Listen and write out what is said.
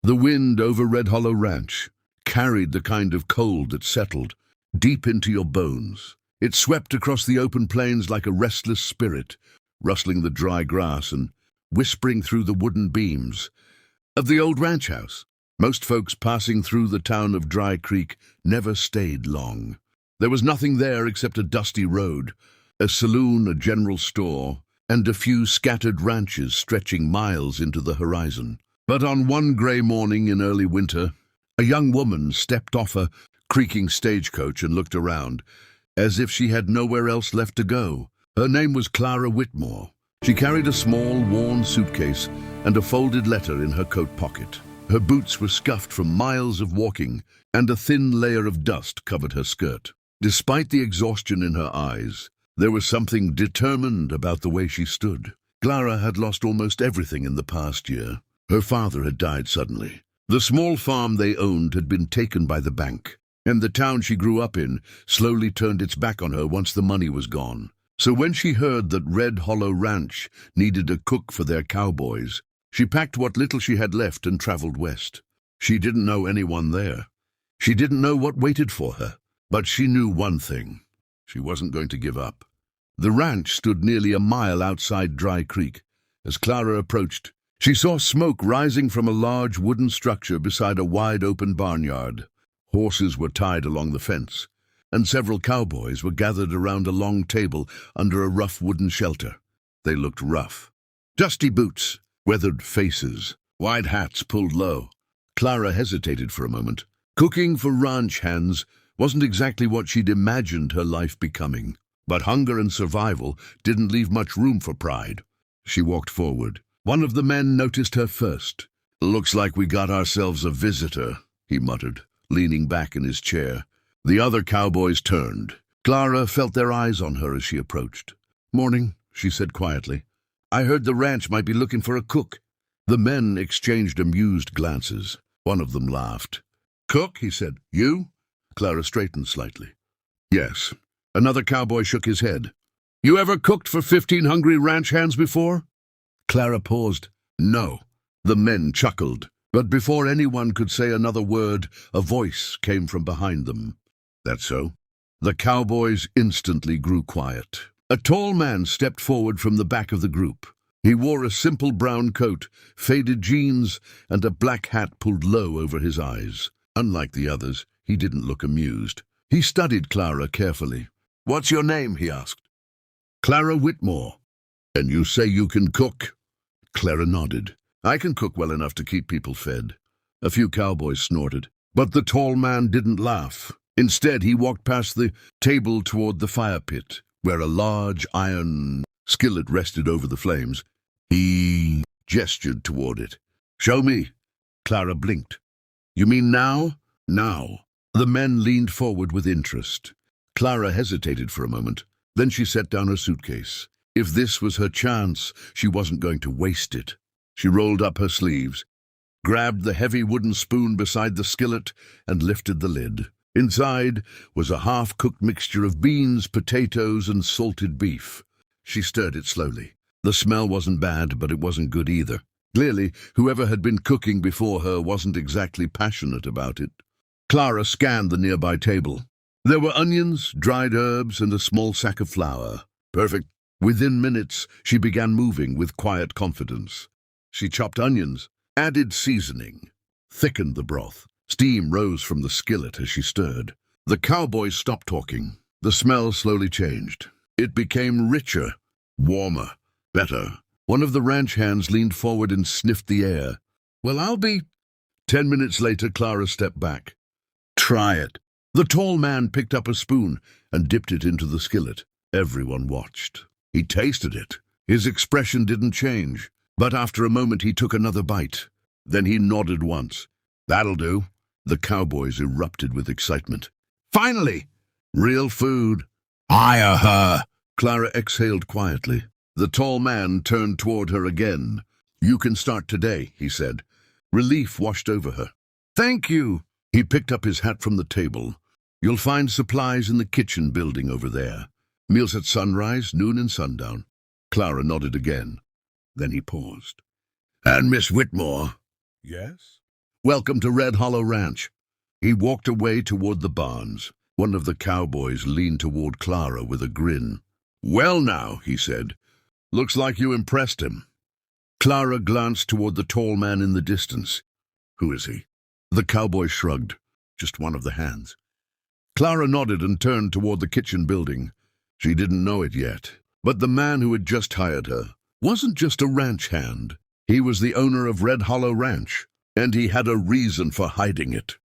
The wind over Red Hollow Ranch carried the kind of cold that settled deep into your bones. It swept across the open plains like a restless spirit, rustling the dry grass and whispering through the wooden beams of the old ranch house. Most folks passing through the town of Dry Creek never stayed long. There was nothing there except a dusty road, a saloon, a general store, and a few scattered ranches stretching miles into the horizon. But on one grey morning in early winter, a young woman stepped off a creaking stagecoach and looked around, as if she had nowhere else left to go. Her name was Clara Whitmore. She carried a small, worn suitcase and a folded letter in her coat pocket. Her boots were scuffed from miles of walking, and a thin layer of dust covered her skirt. Despite the exhaustion in her eyes, there was something determined about the way she stood. Clara had lost almost everything in the past year. Her father had died suddenly. The small farm they owned had been taken by the bank, and the town she grew up in slowly turned its back on her once the money was gone. So when she heard that Red Hollow Ranch needed a cook for their cowboys, she packed what little she had left and traveled west. She didn't know anyone there. She didn't know what waited for her. But she knew one thing. She wasn't going to give up. The ranch stood nearly a mile outside Dry Creek. As Clara approached, she saw smoke rising from a large wooden structure beside a wide-open barnyard. Horses were tied along the fence, and several cowboys were gathered around a long table under a rough wooden shelter. They looked rough. Dusty boots, weathered faces, wide hats pulled low. Clara hesitated for a moment. Cooking for ranch hands wasn't exactly what she'd imagined her life becoming, but hunger and survival didn't leave much room for pride. She walked forward. One of the men noticed her first. "Looks like we got ourselves a visitor," he muttered, leaning back in his chair. The other cowboys turned. Clara felt their eyes on her as she approached. "Morning," she said quietly. "I heard the ranch might be looking for a cook." The men exchanged amused glances. One of them laughed. "Cook?" he said. "You?" Clara straightened slightly. "Yes." Another cowboy shook his head. "You ever cooked for 15 hungry ranch hands before?" Clara paused. "No." The men chuckled, but before anyone could say another word, a voice came from behind them. "That's so?" The cowboys instantly grew quiet. A tall man stepped forward from the back of the group. He wore a simple brown coat, faded jeans, and a black hat pulled low over his eyes. Unlike the others, he didn't look amused. He studied Clara carefully. "What's your name?" he asked. "Clara Whitmore." "And you say you can cook?" Clara nodded. "I can cook well enough to keep people fed." A few cowboys snorted, but the tall man didn't laugh. Instead, he walked past the table toward the fire pit, where a large iron skillet rested over the flames. He gestured toward it. "Show me." Clara blinked. "You mean now?" "Now." The men leaned forward with interest. Clara hesitated for a moment. Then she set down her suitcase. If this was her chance, she wasn't going to waste it. She rolled up her sleeves, grabbed the heavy wooden spoon beside the skillet, and lifted the lid. Inside was a half-cooked mixture of beans, potatoes, and salted beef. She stirred it slowly. The smell wasn't bad, but it wasn't good either. Clearly, whoever had been cooking before her wasn't exactly passionate about it. Clara scanned the nearby table. There were onions, dried herbs, and a small sack of flour. Perfect. Within minutes, she began moving with quiet confidence. She chopped onions, added seasoning, thickened the broth. Steam rose from the skillet as she stirred. The cowboys stopped talking. The smell slowly changed. It became richer, warmer, better. One of the ranch hands leaned forward and sniffed the air. "Well, I'll be—" 10 minutes later, Clara stepped back. "Try it." The tall man picked up a spoon and dipped it into the skillet. Everyone watched. He tasted it. His expression didn't change, but after a moment he took another bite. Then he nodded once. "That'll do." The cowboys erupted with excitement. "Finally! Real food." "Hire her." Clara exhaled quietly. The tall man turned toward her again. "You can start today," he said. Relief washed over her. "Thank you." He picked up his hat from the table. "You'll find supplies in the kitchen building over there. Meals at sunrise, noon, and sundown." Clara nodded again. Then he paused. "And Miss Whitmore?" "Yes?" Welcome to Red Hollow Ranch." He walked away toward the barns. One of the cowboys leaned toward Clara with a grin. "Well now," he said, "looks like you impressed him." Clara glanced toward the tall man in the distance. "Who is he?" The cowboy shrugged. "Just one of the hands." Clara nodded and turned toward the kitchen building. She didn't know it yet, but the man who had just hired her wasn't just a ranch hand. He was the owner of Red Hollow Ranch, and he had a reason for hiding it.